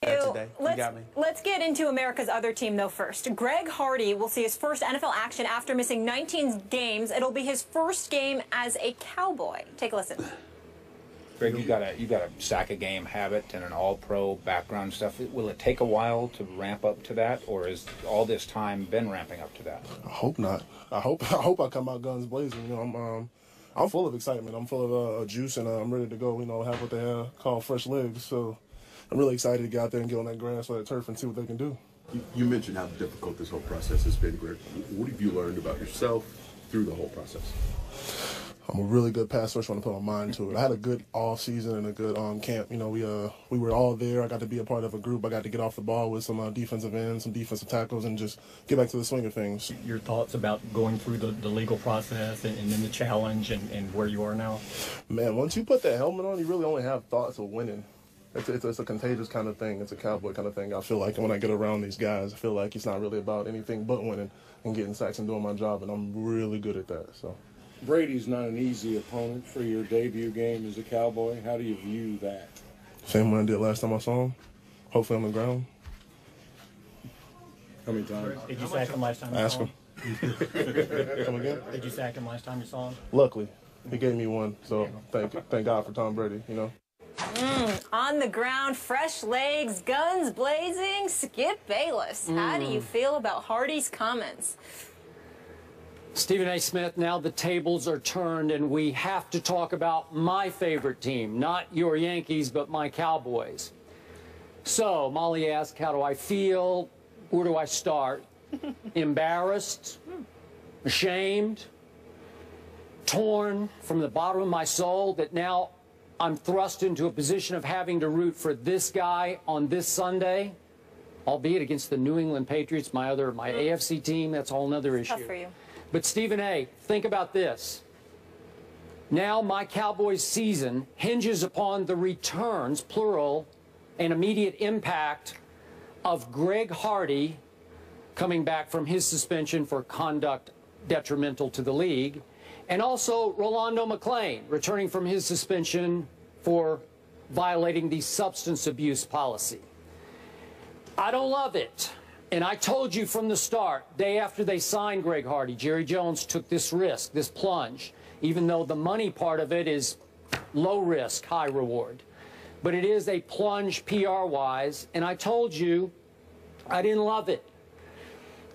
Today. You got me. Let's get into America's other team, though, first. Greg Hardy will see his first NFL action after missing 19 games. It'll be his first game as a Cowboy. Take a listen. Greg, you got a sack a game habit and an all-pro background stuff. Will it take a while to ramp up to that, or has all this time been ramping up to that? I hope not. I hope I come out guns blazing. You know, I'm full of excitement. I'm full of juice, and I'm ready to go. You know, have what they call fresh legs. So I'm really excited to get out there and get on that grass or that turf and see what they can do. You mentioned how difficult this whole process has been, Greg. What have you learned about yourself through the whole process? I'm a really good pass rusher when I put my mind to it. I had a good off season and a good camp. You know, we were all there. I got to be a part of a group. I got to get off the ball with some defensive ends, some defensive tackles, and just get back to the swing of things. Your thoughts about going through the legal process and then the challenge and where you are now? Man, once you put that helmet on, you really only have thoughts of winning. It's a contagious kind of thing. It's a cowboy kind of thing. I feel like when I get around these guys, I feel like it's not really about anything but winning and getting sacks and doing my job, and I'm really good at that. So. Brady's not an easy opponent for your debut game as a Cowboy. How do you view that? Same one I did last time I saw him. Hopefully on the ground. How many times? Did you sack him last time you Ask saw him. him? Come again? Did you sack him last time you saw him? Luckily, he gave me one. So thank God for Tom Brady. You know. On the ground, fresh legs, guns blazing. Skip Bayless. How do you feel about Hardy's comments? Stephen A. Smith, now the tables are turned, and we have to talk about my favorite team, not your Yankees, but my Cowboys. So, Molly asked, how do I feel? Where do I start? Embarrassed? Ashamed? Torn from the bottom of my soul that now I'm thrust into a position of having to root for this guy on this Sunday, albeit against the New England Patriots, my AFC team. That's a whole other issue. Tough for you. But Stephen A., think about this. Now my Cowboys season hinges upon the returns, plural, and immediate impact of Greg Hardy coming back from his suspension for conduct detrimental to the league, and also Rolando McClain returning from his suspension for violating the substance abuse policy. I don't love it. And I told you from the start, day after they signed Greg Hardy, Jerry Jones took this risk, this plunge, even though the money part of it is low risk, high reward. But it is a plunge PR-wise, and I told you I didn't love it.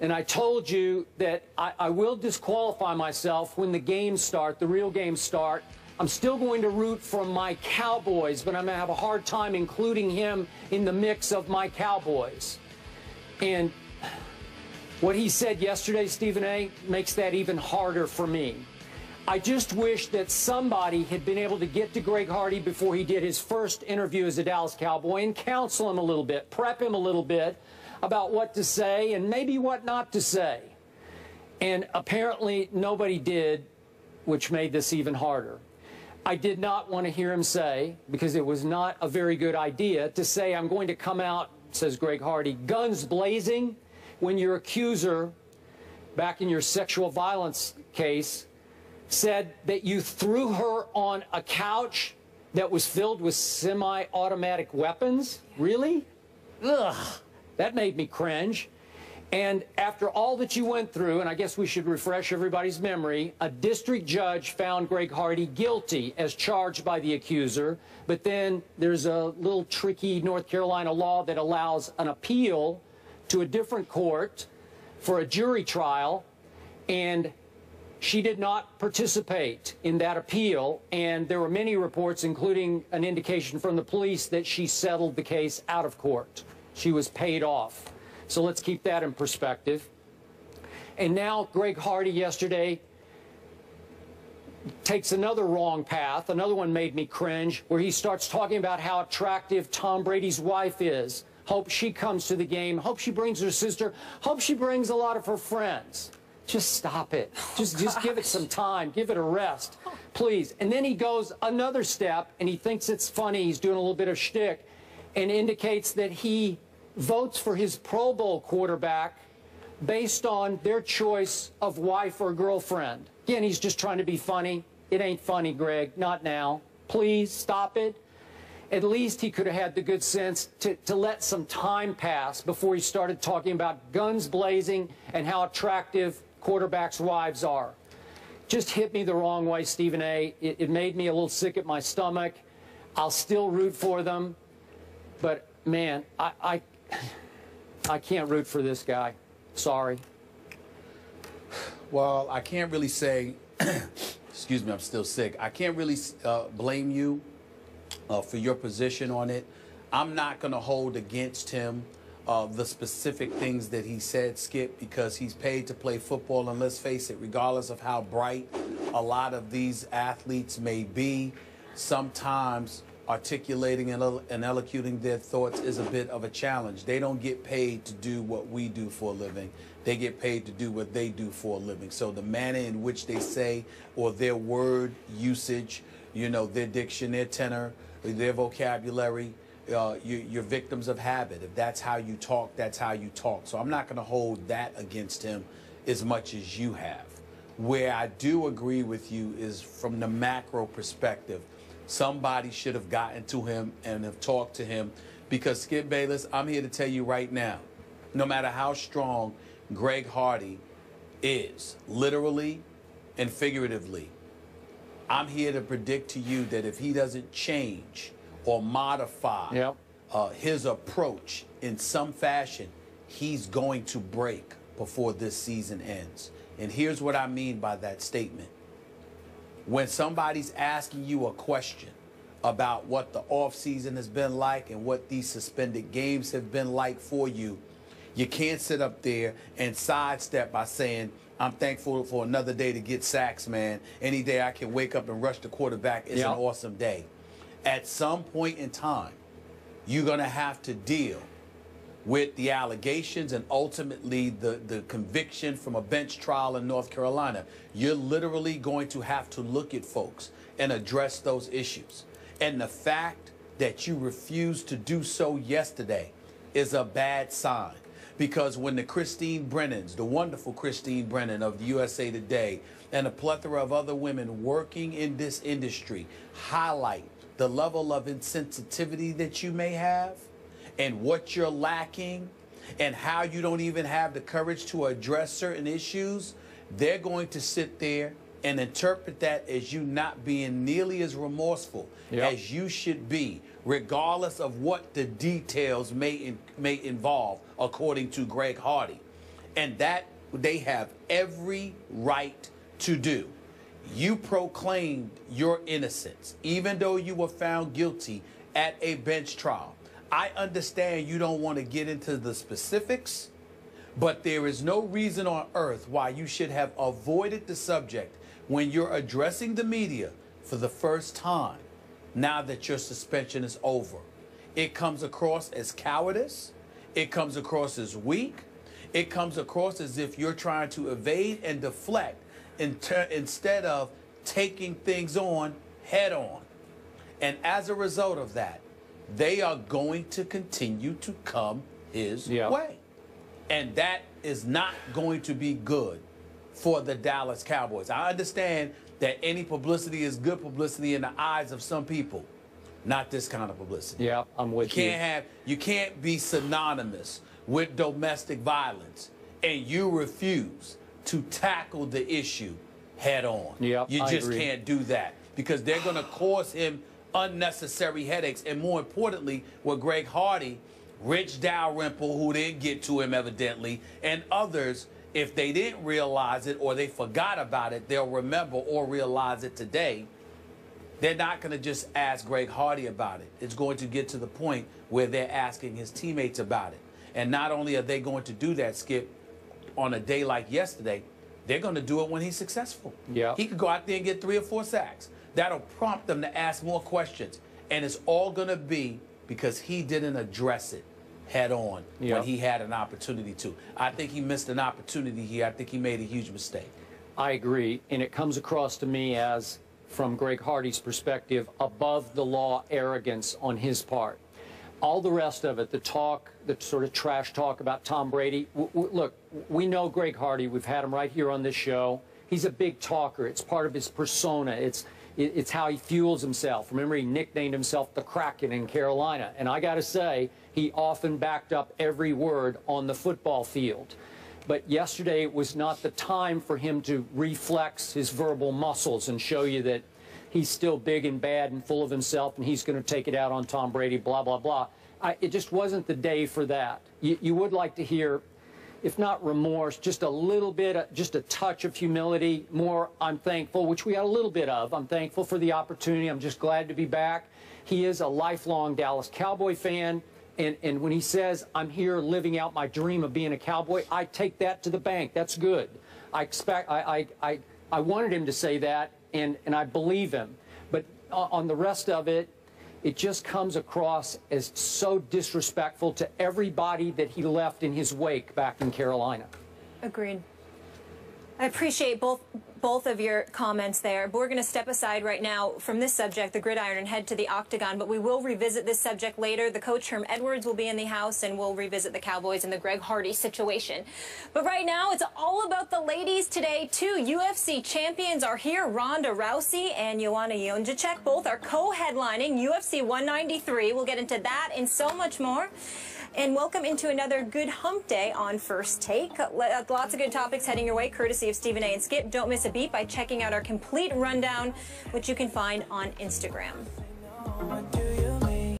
And I told you that I will disqualify myself when the games start, the real games start. I'm still going to root for my Cowboys, but I'm going to have a hard time including him in the mix of my Cowboys. And what he said yesterday, Stephen A., makes that even harder for me. I just wish that somebody had been able to get to Greg Hardy before he did his first interview as a Dallas Cowboy and counsel him a little bit, prep him a little bit about what to say and maybe what not to say. And apparently nobody did, which made this even harder. I did not want to hear him say, because it was not a very good idea, to say I'm going to come out, says Greg Hardy, guns blazing, when your accuser, back in your sexual violence case, said that you threw her on a couch that was filled with semi-automatic weapons? Really? Ugh, that made me cringe. And after all that you went through, and I guess we should refresh everybody's memory, a district judge found Greg Hardy guilty as charged by the accuser, but then there's a little tricky North Carolina law that allows an appeal to a different court for a jury trial, and she did not participate in that appeal, and there were many reports, including an indication from the police, that she settled the case out of court. She was paid off. So let's keep that in perspective. And now Greg Hardy yesterday takes another wrong path. Another one made me cringe, where he starts talking about how attractive Tom Brady's wife is. Hope she comes to the game. Hope she brings her sister. Hope she brings a lot of her friends. Just stop it. Just give it some time. Give it a rest, please. And then he goes another step, and he thinks it's funny. He's doing a little bit of shtick, and indicates that he votes for his Pro Bowl quarterback based on their choice of wife or girlfriend. Again, he's just trying to be funny. It ain't funny, Greg. Not now. Please stop it. at least he could have had the good sense to let some time pass before he started talking about guns blazing and how attractive quarterbacks' wives are. Just hit me the wrong way, Stephen A. It made me a little sick at my stomach. I'll still root for them, but man, I can't root for this guy. Sorry. Well, I can't really say, excuse me, I'm still sick. I can't really blame you for your position on it. I'm not going to hold against him the specific things that he said, Skip, because he's paid to play football. And let's face it, regardless of how bright a lot of these athletes may be, sometimes articulating and elocuting their thoughts is a bit of a challenge. They don't get paid to do what we do for a living. They get paid to do what they do for a living. So the manner in which they say, or their word usage, you know, their diction, their tenor, their vocabulary, you're victims of habit. If that's how you talk, that's how you talk. So I'm not going to hold that against him as much as you have. Where I do agree with you is from the macro perspective. Somebody should have gotten to him and have talked to him, because Skip Bayless, I'm here to tell you right now, no matter how strong Greg Hardy is, literally and figuratively, I'm here to predict to you that if he doesn't change or modify his approach in some fashion, he's going to break before this season ends. And here's what I mean by that statement. When somebody's asking you a question about what the offseason has been like and what these suspended games have been like for you, you can't sit up there and sidestep by saying, I'm thankful for another day to get sacks, man. Any day I can wake up and rush the quarterback is an awesome day. At some point in time, you're going to have to deal with the allegations and ultimately the conviction from a bench trial in North Carolina. You're literally going to have to look at folks and address those issues. And the fact that you refused to do so yesterday is a bad sign. Because when the Christine Brennans, the wonderful Christine Brennan of the USA Today, and a plethora of other women working in this industry highlight the level of insensitivity that you may have and what you're lacking and how you don't even have the courage to address certain issues, they're going to sit there and interpret that as you not being nearly as remorseful as you should be, regardless of what the details may involve, according to Greg Hardy. And that they have every right to do. You proclaimed your innocence, even though you were found guilty at a bench trial. I understand you don't want to get into the specifics, but there is no reason on earth why you should have avoided the subject when you're addressing the media for the first time now that your suspension is over. It comes across as cowardice. It comes across as weak. It comes across as if you're trying to evade and deflect instead of taking things on head on. And as a result of that, they are going to continue to come his way. And that is not going to be good for the Dallas Cowboys. I understand that any publicity is good publicity in the eyes of some people. Not this kind of publicity. Yeah, I'm with you. You can't be synonymous with domestic violence and you refuse to tackle the issue head on. Yeah, you just can't do that because they're going to cause him unnecessary headaches. And more importantly, with Greg Hardy, Rich Dalrymple, who didn't get to him evidently, and others, if they didn't realize it or they forgot about it, they'll remember or realize it today. They're not going to just ask Greg Hardy about it. It's going to get to the point where they're asking his teammates about it. And not only are they going to do that, Skip, on a day like yesterday, they're going to do it when he's successful. Yeah. He could go out there and get 3 or 4 sacks. That'll prompt them to ask more questions. And it's all going to be because he didn't address it head on when he had an opportunity to. I think he missed an opportunity here. I think he made a huge mistake. I agree. And it comes across to me as, from Greg Hardy's perspective, above the law arrogance on his part. All the rest of it, the talk, the sort of trash talk about Tom Brady. Look, we know Greg Hardy. We've had him right here on this show. He's a big talker. It's part of his persona. It's how he fuels himself. Remember, he nicknamed himself the Kraken in Carolina. And I got to say, he often backed up every word on the football field. But yesterday was not the time for him to reflex his verbal muscles and show you that he's still big and bad and full of himself and he's going to take it out on Tom Brady, blah, blah, blah. It just wasn't the day for that. You would like to hear, if not remorse, just a little bit, just a touch of humility, more I'm thankful, which we got a little bit of. I'm thankful for the opportunity. I'm just glad to be back. He is a lifelong Dallas Cowboy fan. And when he says, I'm here living out my dream of being a Cowboy, I take that to the bank. That's good. I wanted him to say that, and I believe him. But on the rest of it, it just comes across as so disrespectful to everybody that he left in his wake back in Carolina. Agreed. I appreciate both of your comments there, but we're going to step aside right now from this subject, the gridiron, and head to the octagon, but we will revisit this subject later. The coach, Herm Edwards, will be in the house, and we'll revisit the Cowboys and the Greg Hardy situation. But right now, it's all about the ladies today, too. UFC champions are here. Ronda Rousey and Joanna Jędrzejczyk both are co-headlining UFC 193. We'll get into that and so much more. And welcome into another good hump day on First Take. Lots of good topics heading your way, courtesy of Stephen A. and Skip. Don't miss a beat by checking out our complete rundown, which you can find on Instagram.